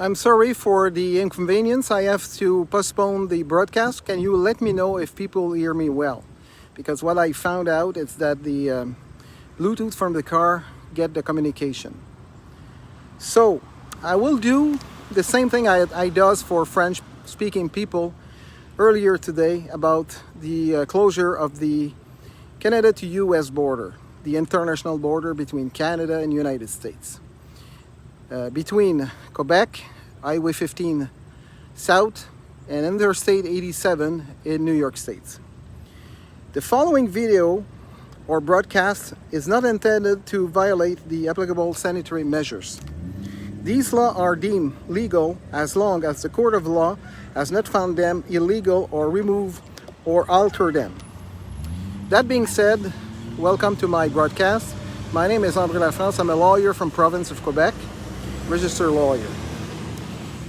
I'm sorry for the inconvenience. I have to postpone the broadcast. Can you let me know if people hear me well? Because what I found out is that the Bluetooth from the car get the communication. So I will do the same thing I does for French-speaking people earlier today about the closure of the Canada to US border, the international border between Canada and United States. Between Quebec, Highway 15 South, and Interstate 87 in New York State. The following video or broadcast is not intended to violate the applicable sanitary measures. These laws are deemed legal as long as the court of law has not found them illegal or removed or altered them. That being said, welcome to my broadcast. My name is André Lafrance. I'm a lawyer from province of Quebec, registered lawyer.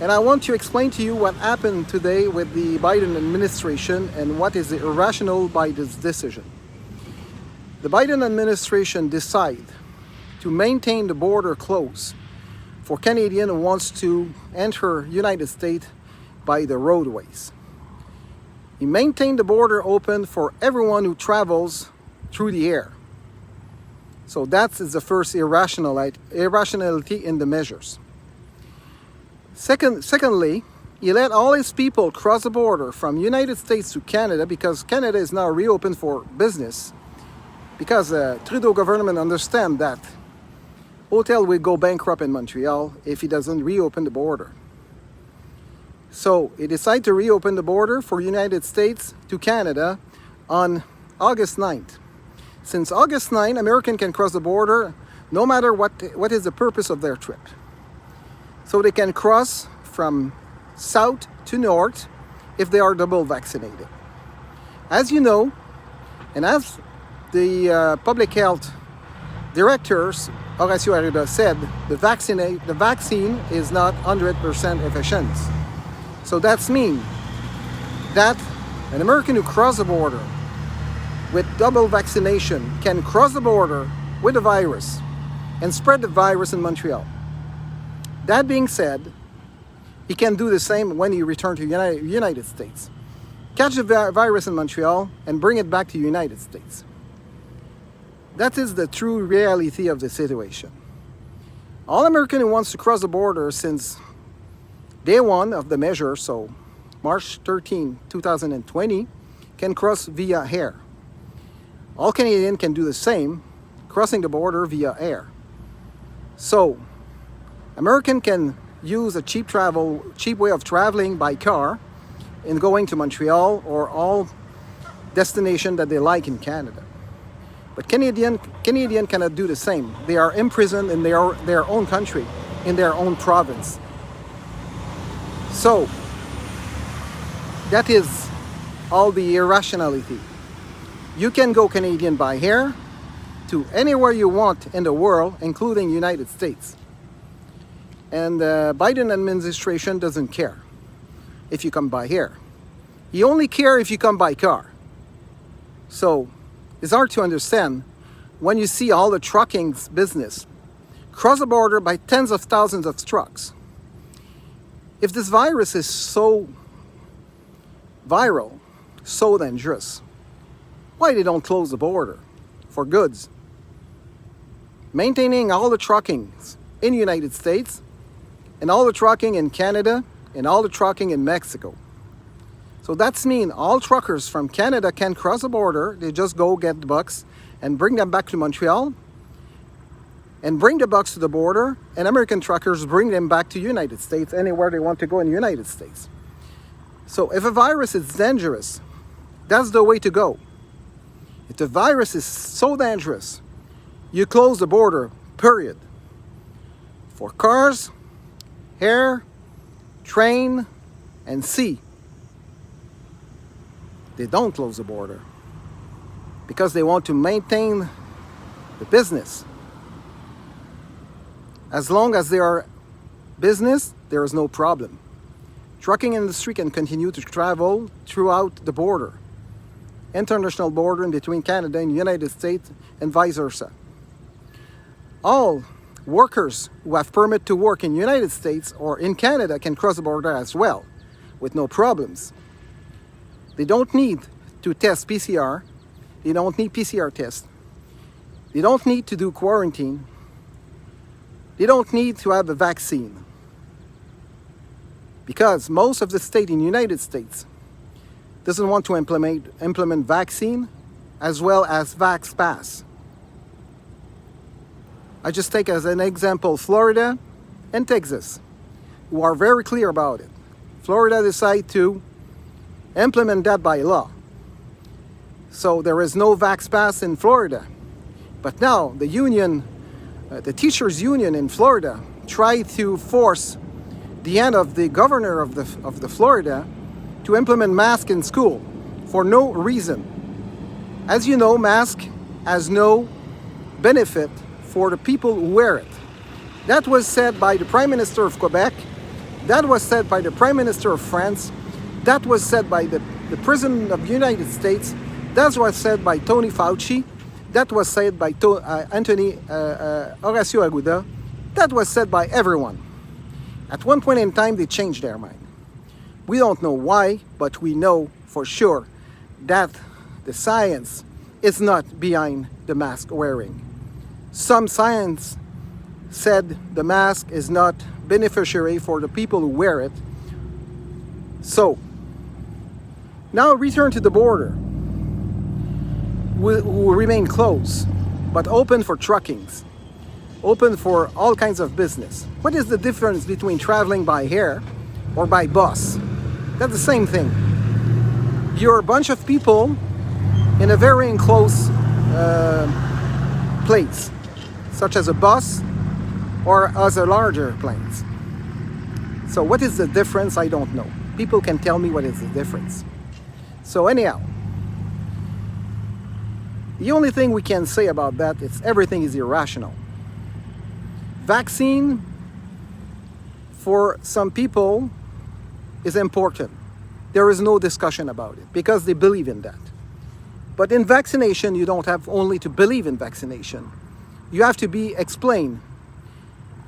And I want to explain to you what happened today with the Biden administration and what is irrational by this decision. The Biden administration decided to maintain the border closed for Canadian who wants to enter United States by the roadways. He maintained the border open for everyone who travels through the air. So that is the first irrationality in the measures. Secondly, he let all his people cross the border from United States to Canada because Canada is now reopened for business. Because Trudeau Government understand that hotel will go bankrupt in Montreal if he doesn't reopen the border. So he decided to reopen the border for United States to Canada on August 9th. Since August 9th, Americans can cross the border no matter what is the purpose of their trip. So they can cross from south to north if they are double vaccinated. As you know, and as the public health directors, Horacio Arriba, said, the vaccine is not 100% efficient. So that means that an American who crosses the border with double vaccination can cross the border with the virus and spread the virus in Montreal. That being said, he can do the same when he returns to United States. Catch the virus in Montreal and bring it back to the United States. That is the true reality of the situation. All American who wants to cross the border since day one of the measure, so March 13, 2020, can cross via air. All Canadians can do the same, crossing the border via air. So, American can use a cheap way of traveling by car in going to Montreal or all destinations that they like in Canada. But Canadian cannot do the same. They are imprisoned in their own country, in their own province. So, that is all the irrationality. You can go Canadian by air to anywhere you want in the world, including United States. And the Biden administration doesn't care if you come by air. He only cares if you come by car. So it's hard to understand when you see all the trucking business cross the border by tens of thousands of trucks. If this virus is so viral, so dangerous, why they don't close the border for goods? Maintaining all the trucking in the United States and all the trucking in Canada and all the trucking in Mexico. So that's mean all truckers from Canada can cross the border. They just go get the bucks and bring them back to Montreal and bring the bucks to the border, and American truckers bring them back to the United States anywhere they want to go in the United States. So if a virus is dangerous, that's the way to go. If the virus is so dangerous, you close the border, period. For cars, air, train, and sea. They don't close the border because they want to maintain the business. As long as there are business, there is no problem. Trucking industry can continue to travel throughout the border, international border in between Canada and the United States and vice versa. All Workers who have permit to work in the United States or in Canada can cross the border as well, with no problems. They don't need to test PCR. They don't need PCR tests. They don't need to do quarantine. They don't need to have a vaccine. Because most of the state in the United States doesn't want to implement vaccine as well as Vax Pass. I just take as an example Florida and Texas, who are very clear about it. Florida decided to implement that by law. So there is no Vax Pass in Florida. But now the union, the teachers union in Florida, tried to force the end of the governor of the Florida to implement mask in school for no reason. As you know, mask has no benefit for the people who wear it. That was said by the Prime Minister of Quebec. That was said by the Prime Minister of France. That was said by the President of the United States. That was said by Tony Fauci. That was said by Horacio Arruda. That was said by everyone. At one point in time, they changed their mind. We don't know why, but we know for sure that the science is not behind the mask wearing. Some science said the mask is not beneficiary for the people who wear it. So, now return to the border. Will remain closed, but open for truckings, open for all kinds of business. What is the difference between traveling by air or by bus? That's the same thing. You're a bunch of people in a very enclosed place, such as a bus or other larger planes. So what is the difference? I don't know. People can tell me what is the difference. So anyhow, the only thing we can say about that is everything is irrational. Vaccine for some people is important. There is no discussion about it because they believe in that. But in vaccination, you don't have only to believe in vaccination. You have to be explained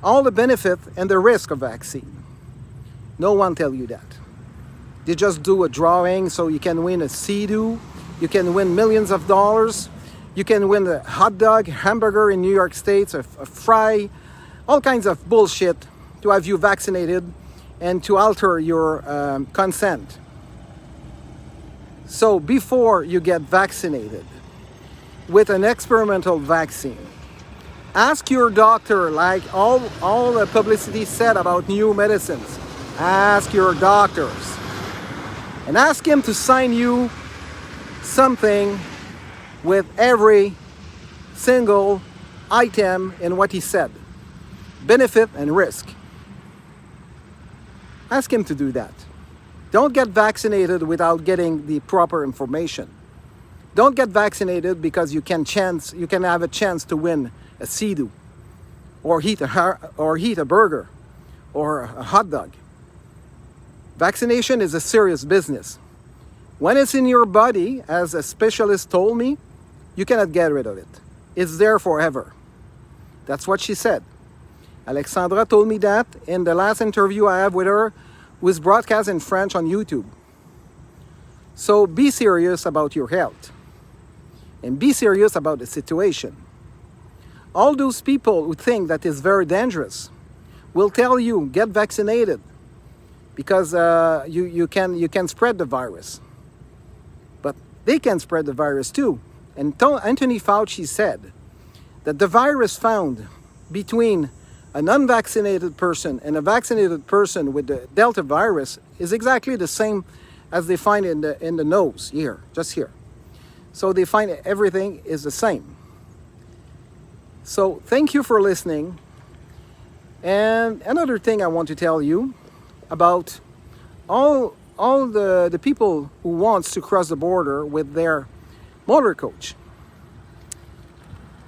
all the benefit and the risk of vaccine. No one tell you that. They just do a drawing so you can win a Sea-Doo, you can win millions of dollars, you can win a hot dog, hamburger in New York State, a fry, all kinds of bullshit to have you vaccinated and to alter your consent. So before you get vaccinated with an experimental vaccine, ask your doctor, like all the publicity said about new medicines. Ask your doctors and ask him to sign you something with every single item in what he said, benefit and risk. Ask him to do that. Don't get vaccinated without getting the proper information. Don't get vaccinated because you can have a chance to win a Sea-Doo or eat a burger or a hot dog. Vaccination is a serious business. When it's in your body, as a specialist told me, you cannot get rid of it. It's there forever. That's what she said. Alexandra told me that in the last interview I have with her, was broadcast in French on YouTube. So be serious about your health and be serious about the situation. All those people who think that is very dangerous will tell you, get vaccinated because you can spread the virus. But they can spread the virus too. And Anthony Fauci said that the virus found between an unvaccinated person and a vaccinated person with the Delta virus is exactly the same as they find in the nose here, just here. So they find everything is the same. So thank you for listening. And another thing I want to tell you about all the people who wants to cross the border with their motor coach.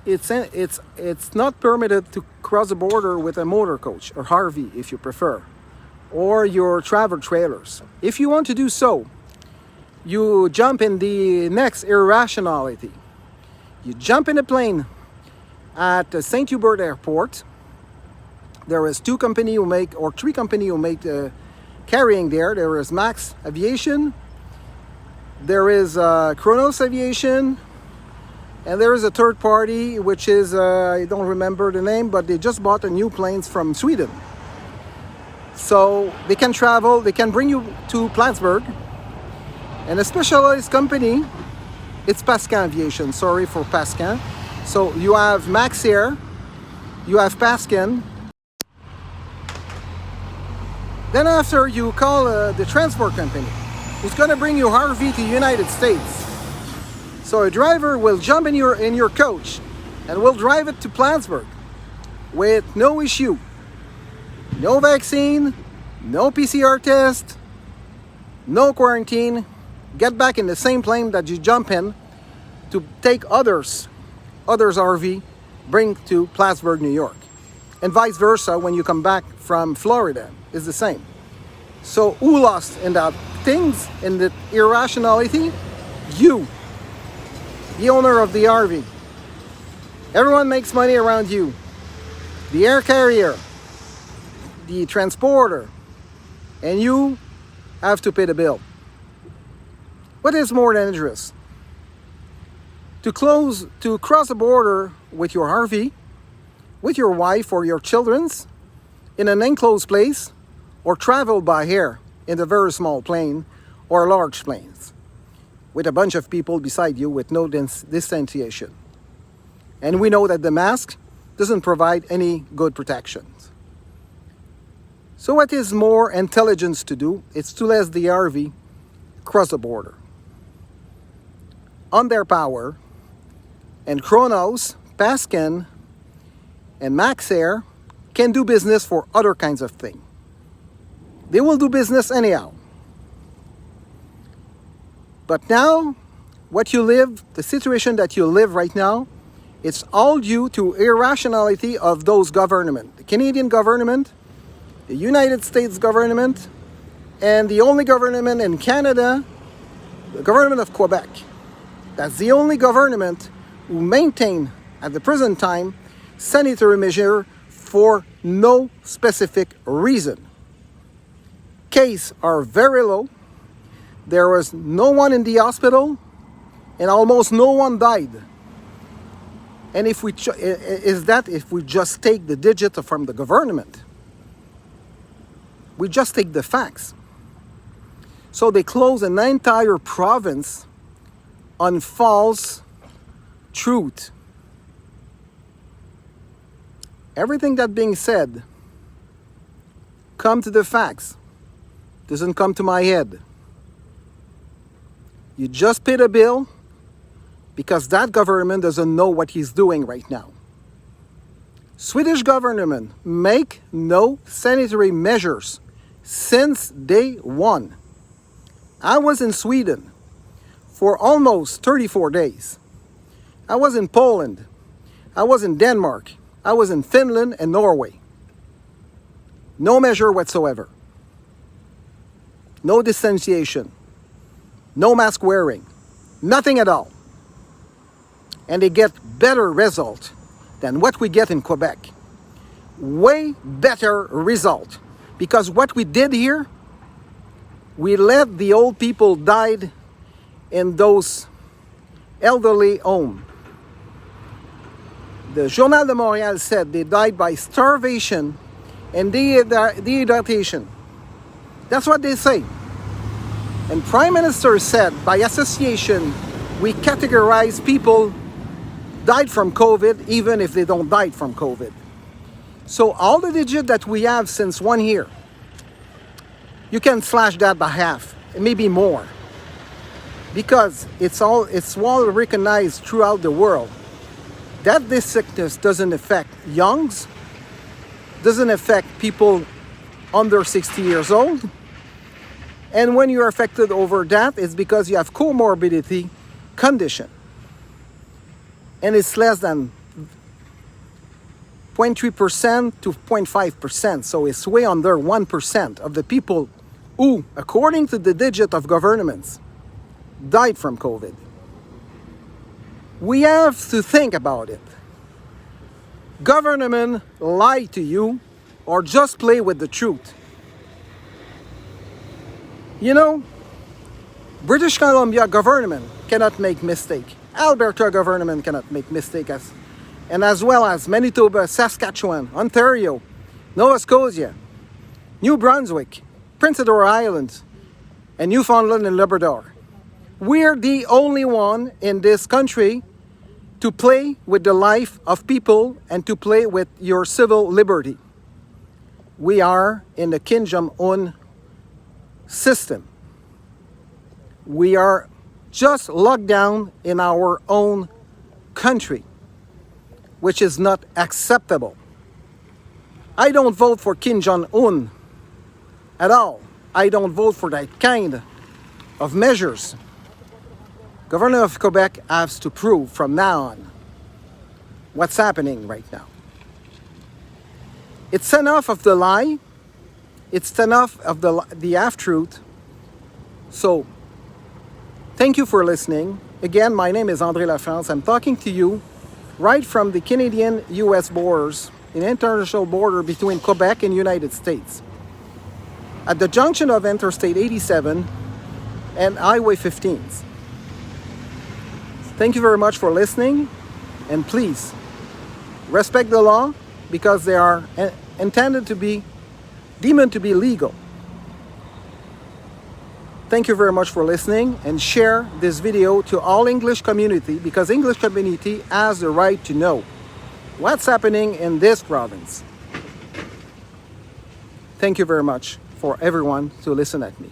It's not permitted to cross the border with a motor coach or Harvey if you prefer, or your travel trailers. If you want to do so, you jump in the next irrationality. You jump in a plane at St. Hubert Airport There is two company who make, or three company who make carrying there. There is Max Aviation, there is Kronos Aviation, and there is a third party, which is, I don't remember the name, but they just bought a new planes from Sweden. So they can travel, they can bring you to Plattsburgh. And a specialized company, it's Pascan Aviation, sorry for Pascan. So you have Max Air, you have Pascan. Then after you call the transport company, who's gonna bring your RV to the United States. So a driver will jump in your coach and will drive it to Plattsburgh with no issue. No vaccine, no PCR test, no quarantine. Get back in the same plane that you jump in to take others RV, bring to Plattsburgh, New York. And vice versa when you come back from Florida, is the same. So who lost in that? Things, in the irrationality? You, the owner of the RV. Everyone makes money around you. The air carrier, the transporter, and you have to pay the bill. What is more dangerous? To cross the border with your RV, with your wife or your children's, in an enclosed place, or travel by air in a very small plane or large planes, with a bunch of people beside you with no distanciation. And we know that the mask doesn't provide any good protection. So what is more intelligent to do? It's to let the RV cross the border. On their power, and Kronos, Pascan, and Max Air can do business for other kinds of things. They will do business anyhow. But now, what you live, the situation that you live right now, it's all due to irrationality of those governments. The Canadian government, the United States government, and the only government in Canada, the government of Quebec. That's the only government who maintain, at the present time, sanitary measure for no specific reason. Cases are very low. There was no one in the hospital, and almost no one died. And if we just take the digit from the government, we just take the facts. So they close an entire province on false truth. Everything that being said, come to the facts. Doesn't come to my head. You just pay the bill because that government doesn't know what he's doing right now. Swedish government make no sanitary measures since day one. I was in Sweden for almost 34 days. I was in Poland. I was in Denmark. I was in Finland and Norway. No measure whatsoever. No distanciation. No mask wearing. Nothing at all. And they get better result than what we get in Quebec. Way better result. Because what we did here, we let the old people died in those elderly homes. The Journal de Montréal said they died by starvation and dehydration. That's what they say. And Prime Minister said, by association, we categorize people died from COVID even if they don't die from COVID. So all the digits that we have since 1 year, you can slash that by half, maybe more. Because it's well recognized throughout the world that this sickness doesn't affect youngs, doesn't affect people under 60 years old. And when you're affected over that, it's because you have comorbidity condition. And it's less than 0.3% to 0.5%. So it's way under 1% of the people who, according to the digit of governments, died from COVID. We have to think about it. Government lie to you or just play with the truth. You know, British Columbia government cannot make mistake. Alberta government cannot make mistake, as well as Manitoba, Saskatchewan, Ontario, Nova Scotia, New Brunswick, Prince Edward Island, and Newfoundland and Labrador. We're the only one in this country to play with the life of people and to play with your civil liberty. We are in the Kim Jong-un system. We are just locked down in our own country, which is not acceptable. I don't vote for Kim Jong-un at all. I don't vote for that kind of measures. Government of Quebec has to prove from now on what's happening right now. It's enough of the lie. It's enough of the half-truth. So, thank you for listening. Again, my name is André Lafrance. I'm talking to you right from the Canadian-US borders, an international border between Quebec and United States, at the junction of Interstate 87 and Highway 15. Thank you very much for listening, and please respect the law because they are intended to be deemed to be legal. Thank you very much for listening, and share this video to all English community because English community has the right to know what's happening in this province. Thank you very much for everyone to listen at me.